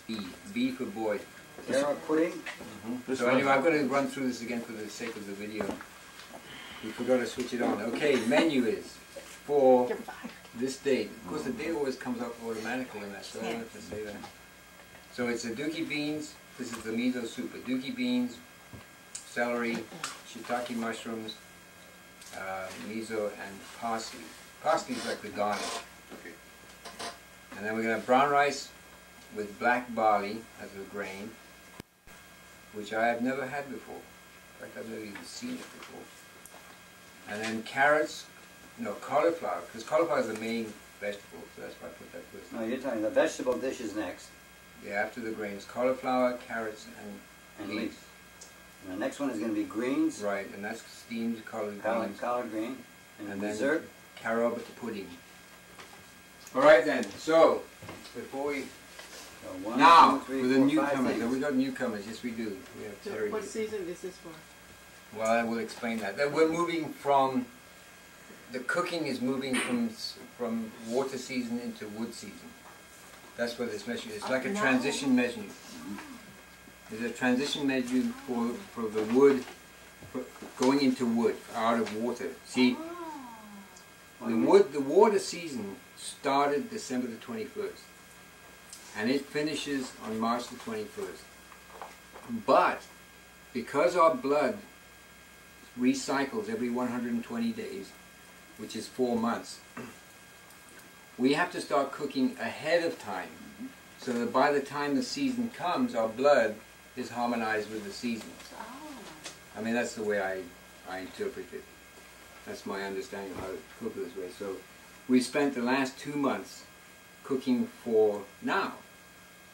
B. B for boy. Carob pudding. So anyway, I'm going to run through this again for the sake of the video. We forgot to switch it on. Okay, menu is for this date. Of course, the date always comes up automatically in that, so I don't have to say that. So it's Aduki beans. This is the miso soup. Aduki beans, celery, shiitake mushrooms, miso, and parsley. Parsley is like the garnish. Okay. And then we're going to have brown rice with black barley as a grain, which I have never had before. In fact, I've never even seen it before. And then carrots, no, cauliflower, because cauliflower is the main vegetable, so that's why I put that first. No, you're talking the vegetable dish is next. Yeah, after the grains, cauliflower, carrots, and leeks. And the next one is going to be greens. Right, and that's steamed collard greens. Collard green. And dessert. Then carob pudding. All right then, so before we... So one, now, 2, 3, for the 4, newcomers, so we got newcomers, yes we do. We have So Terry what here. season is this for? Well, I will explain that. That we're moving from, the cooking is moving from water season into wood season. That's what this menu is. It's like a transition menu. There's a transition menu for the wood, going into wood, out of water. See, the water season started December the 21st. And it finishes on March the 21st. But, because our blood recycles every 120 days, which is 4 months, we have to start cooking ahead of time, so that by the time the season comes, our blood is harmonized with the seasons. I mean, that's the way I interpret it. That's my understanding of how to cook this way. So, we spent the last 2 months cooking for now.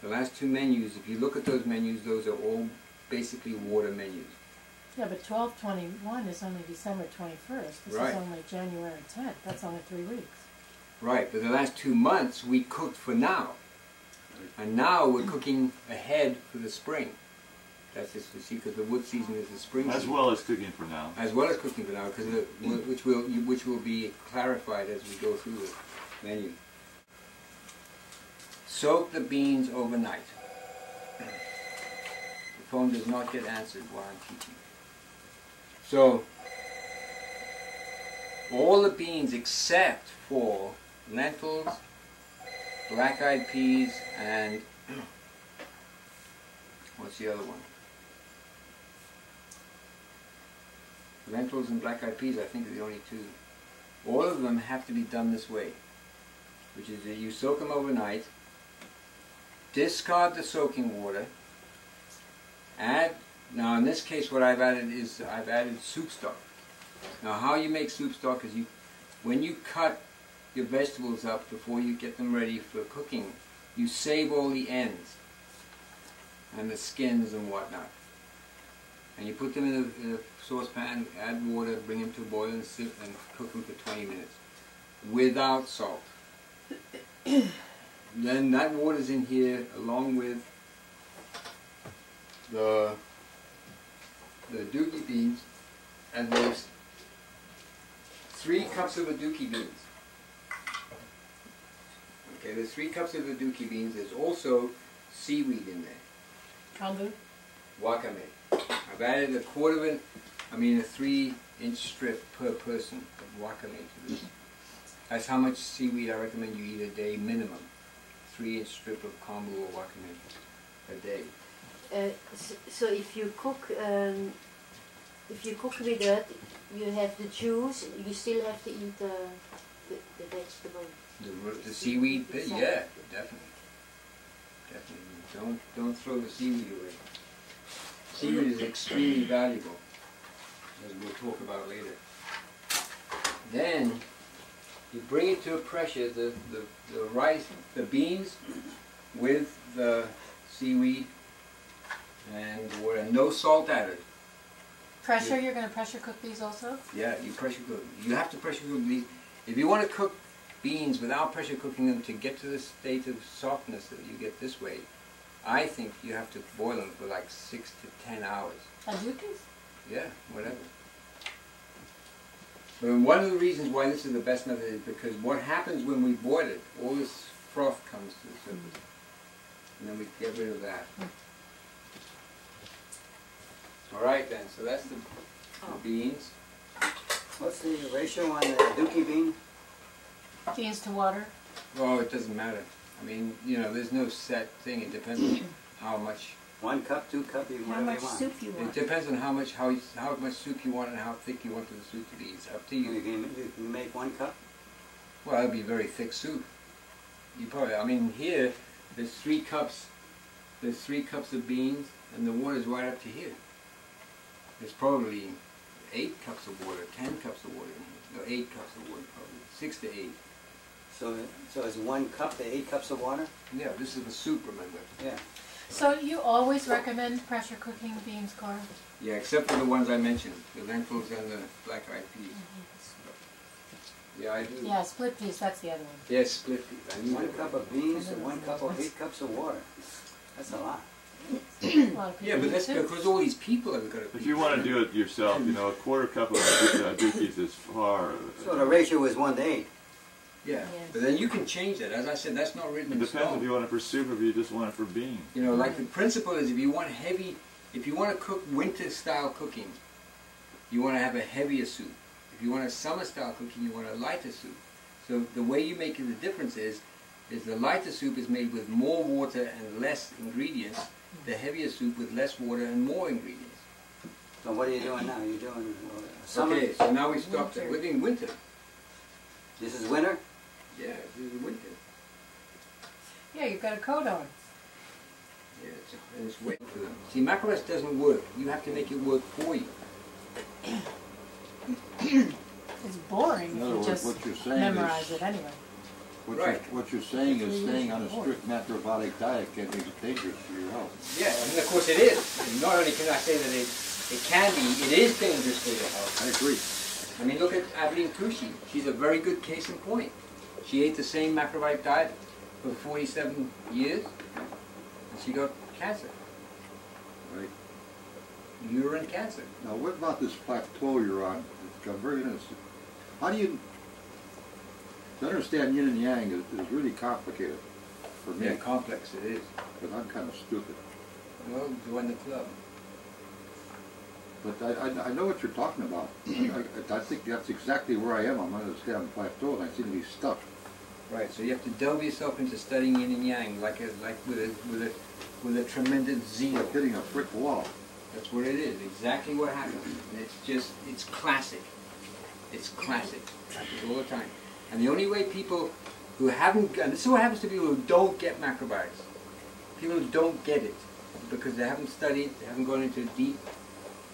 The last 2 menus, if you look at those menus, those are all basically water menus. Yeah, but 12/21 is only December 21st. This is only January 10th. That's only 3 weeks. Right, but the last 2 months we cooked for now. And now we're cooking ahead for the spring. That's just to see, because the wood season is the spring season. As well as cooking for now. As well as cooking for now, because which will be clarified as we go through the menu. Soak the beans overnight. The phone does not get answered while I'm teaching. So, all the beans except for lentils, black-eyed peas, and what's the other one? Lentils and black-eyed peas, I think, are the only 2. All of them have to be done this way, which is that you soak them overnight, discard the soaking water, add, now in this case what I've added is, I've added soup stock. Now how you make soup stock is when you cut your vegetables up before you get them ready for cooking, you save all the ends and the skins and whatnot. And you put them in a saucepan, add water, bring them to a boil and cook them for 20 minutes without salt. Then that water's in here along with the Aduki beans, and there's 3 cups of Aduki beans. Okay, there's 3 cups of Aduki beans. There's also seaweed in there. Kombu? Wakame. I've added a 3-inch strip per person of wakame to this. That's how much seaweed I recommend you eat a day minimum. 3-inch strip of kombu or wakame a day. So if you cook with that, you have the juice. You still have to eat the vegetable. The seaweed bit, yeah, definitely. Don't throw the seaweed away. Seaweed is extremely valuable, as we'll talk about later. Then you bring it to a pressure, the rice, the beans with the seaweed and water, and no salt added. Pressure? You're going to pressure cook these also? Yeah, you pressure cook. You have to pressure cook these. If you want to cook beans without pressure cooking them to get to the state of softness that you get this way, I think you have to boil them for like 6 to 10 hours. Adukis? Yeah, whatever. But one of the reasons why this is the best method is because what happens when we boil it, all this froth comes to the surface. and then we get rid of that. All right then, so that's the beans. What's the ratio on the Aduki bean? Beans to water. Oh, it doesn't matter. I mean, you know, there's no set thing. It depends on how much. 1 cup, 2 cup, you How whatever much you want. soup you It want? depends on how much soup you want and how thick you want the soup to be. It's up to You you. can make 1 cup? Well, it'd be very thick soup. You probably. I mean, here there's 3 cups. There's 3 cups of beans, and the water's right up to here. There's probably 8 cups of water, 10 cups of water in here. No, 8 cups of water probably. 6 to 8. So it's 1 cup to 8 cups of water? Yeah, this is the soup, remember? Yeah. So you always recommend pressure cooking beans, Cora? Yeah, except for the ones I mentioned, the lentils and the black-eyed peas. Yeah, I do. Yeah, split peas, that's the other one. Yes, split peas. I knew 1 that. cup of beans and 1 cup of 8 cups of water. That's a lot. A lot of people Yeah, but do that's too. because all these people have got to. If you want to do it yourself, you know, a quarter cup of Adukis is far. So the ratio is 1 to 8. Yeah, Yes. but then you can change that. As I said, that's not written It in depends stone. if you want it for soup or if you just want it for beans. You know, like the principle is if you want to cook winter style cooking, you want to have a heavier soup. If you want a summer style cooking, you want a lighter soup. So the way you make the difference is the lighter soup is made with more water and less ingredients. The heavier soup with less water and more ingredients. So what are you doing now? You're doing summer? Okay, so now we stopped it. Winter. We're doing winter. This is winter? Yeah, this is winter. Yeah, you've got a coat on. Yeah, it's waiting for them. See, macros doesn't work. You have to make it work for you. It's boring In if other you words, just what you're saying memorize is, it anyway. what you're saying is staying on a strict macrobiotic diet can be dangerous for your health. Yeah, and of course it is. And not only can I say that it can be, it is dangerous for your health. I agree. I mean, look at Adeline Kushi. She's a very good case in point. She ate the same macrobiotic diet for 47 years, and she got cancer. Right. Uterine cancer. Now, what about this plateau you're on? I'm very interested. How do you... To understand yin and yang is really complicated for me, Yeah, complex it is. but I'm kind of stupid. Well, join the club. But I know what you're talking about. I think that's exactly where I am. I'm on this damn plateau, and I seem to be stuck. Right, so you have to delve yourself into studying yin and yang, like with a tremendous zeal. Like hitting a brick wall. That's what it is. Exactly what happens. And it's classic. It's classic. It happens all the time. And the only way people who haven't, and this is what happens to people who don't get macrobiotics. People who don't get it because they haven't studied, they haven't gone into a deep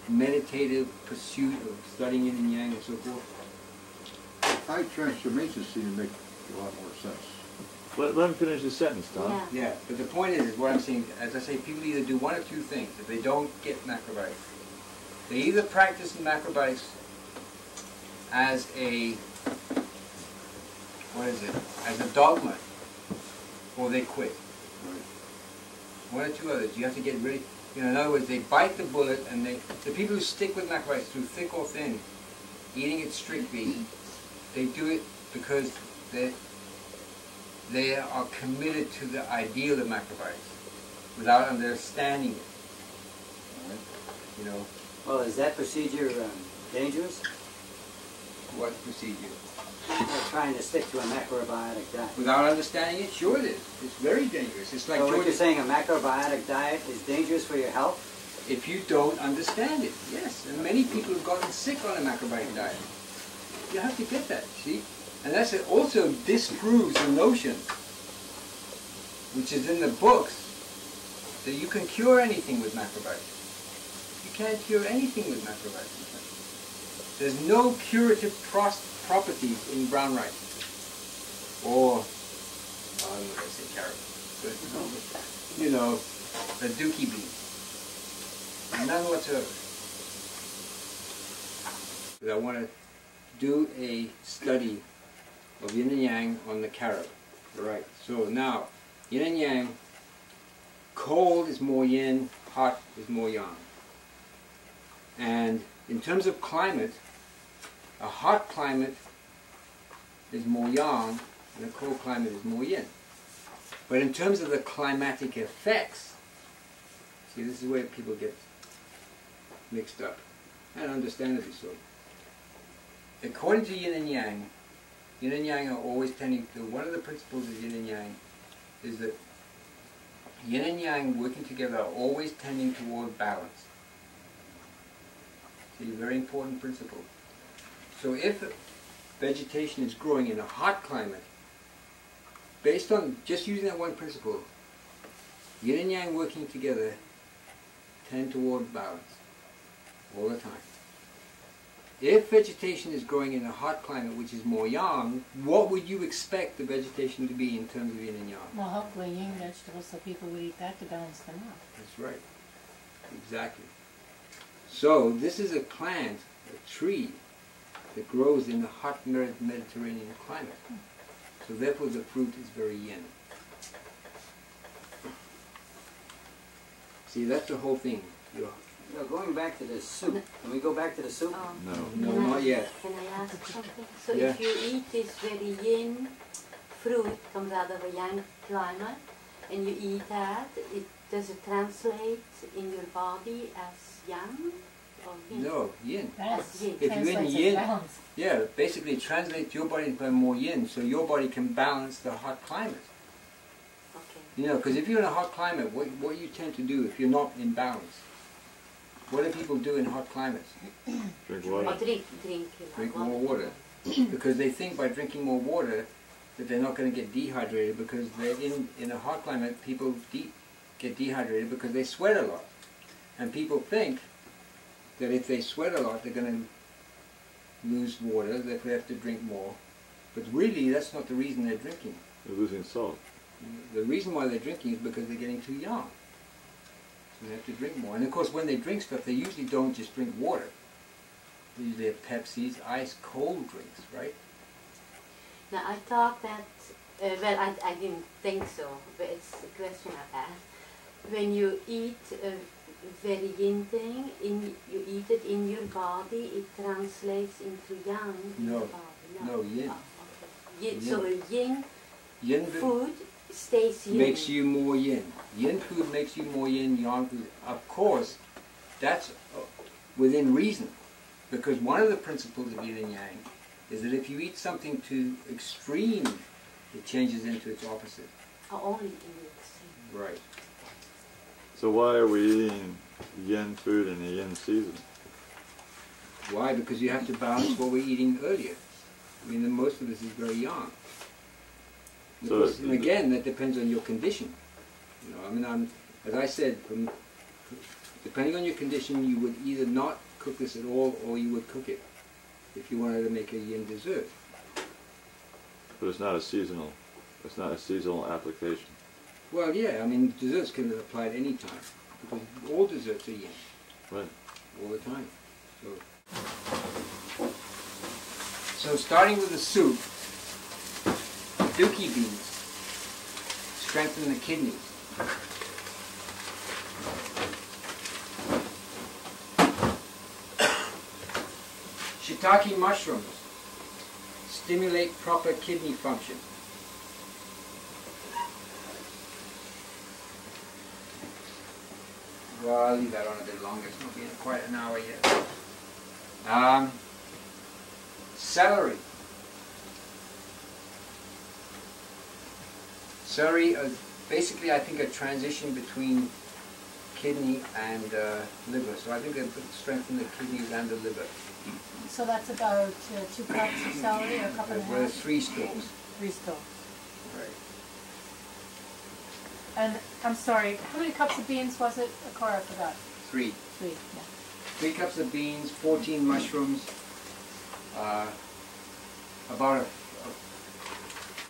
meditative pursuit of studying yin and yang and so forth. High transformations seem to make a lot more sense. Let him finish the sentence, Tom. Yeah. Yeah, but the point is what I'm saying, as I say, people either do one of two things if they don't get macrobiotics. They either practice macrobiotics as a, as a dogma, or they quit. One or two others. You have to get really, in other words, they bite the bullet, and the people who stick with macrobiotics through thick or thin, eating it strictly, they do it because they are committed to the ideal of macrobiotics without understanding it. All right? You know, Well, is that procedure dangerous? what procedure? Well, trying to stick to a macrobiotic diet. Without understanding it, sure it is. It's very dangerous. It's like So what George, you're saying, a macrobiotic diet is dangerous for your health? if you don't understand it, yes. And many people have gotten sick on a macrobiotic diet. You have to get that, see? And that's it also disproves the notion, which is in the books, that you can cure anything with macrobiotics. You can't cure anything with macrobiotics. There's no curative properties in brown rice. Or, I'm not going to say carrot, but, you know, the Aduki beans. None whatsoever. But I want to do a study of yin and yang on the Carob. Right. So now, yin and yang, cold is more yin, hot is more yang. And in terms of climate, a hot climate is more yang, and a cold climate is more yin. But in terms of the climatic effects, see, this is where people get mixed up, and understandably so. According to yin and yang are always tending to, one of the principles of yin and yang is that yin and yang working together are always tending toward balance. See, very important principle. So if vegetation is growing in a hot climate, based on just using that one principle, yin and yang working together tend toward balance all the time. If vegetation is growing in a hot climate, which is more yang, what would you expect the vegetation to be in terms of yin and yang? Well, hopefully yin vegetables, so people would eat that to balance them out. That's right. Exactly. So this is a plant, a tree, that grows in the hot Mediterranean climate. So therefore the fruit is very yin. See, that's the whole thing. Going back to the soup, can we go back to the soup? No, not yet. Can I ask something? So Yeah. if you eat this very yin fruit, comes out of a yang climate, and you eat that, does it translate in your body as yang or yin? No, yin. Balance. If you're in Translates as yin, balance. yeah, basically it translates your body to more yin, so your body can balance the hot climate. Okay. You know, because if you're in a hot climate, what you tend to do if you're not in balance? What do people do in hot climates? Drink Or water. Drink more water. Because they think by drinking more water that they're not going to get dehydrated, because they're in a hot climate, people get dehydrated because they sweat a lot. And people think that if they sweat a lot, they're going to lose water, that they have to drink more. But really, that's not the reason they're drinking. You're losing salt. The reason why they're drinking is because they're getting too young. So they have to drink more. And of course, when they drink stuff, they usually don't just drink water. They usually have Pepsis, ice cold drinks, right? Now I thought that, well I didn't think so, but it's a question I've asked. When you eat a very yin thing, you eat it in your body, it translates into yang in No. your body. No, yin. Oh, okay. Yin. So a yin Yin food stays yin. makes you more yin. Yin food makes you more yin, yang food. Of course, that's within reason. Because one of the principles of yin and yang is that if you eat something to extreme, it changes into its opposite. Only in the extreme. Right. So why are we eating yin food in the yin season? Why? Because you have to balance what we're eating earlier. I mean, most of this is very yang. So And again, that depends on your condition. You know, I mean, as I said, depending on your condition, you would either not cook this at all, or you would cook it if you wanted to make a yin dessert. But it's not a seasonal. It's not a seasonal application. Well, yeah, I mean, desserts can be applied any time, because all desserts are yin. Right. All the time. So starting with the soup, Aduki beans strengthen the kidneys. Shiitake mushrooms stimulate proper kidney function. Well, I'll leave that on a bit longer. It's not been quite an hour yet. Celery. Celery is basically, I think, a transition between kidney and liver. So I think it would strengthen the kidneys and the liver. So that's about 2 cups of celery, or a cup and a Well, half? 3 stalks. 3 stalks. Right. And I'm sorry, how many cups of beans was it? Cora, I forgot. 3. 3, yeah. 3 cups of beans, 14 mushrooms, about a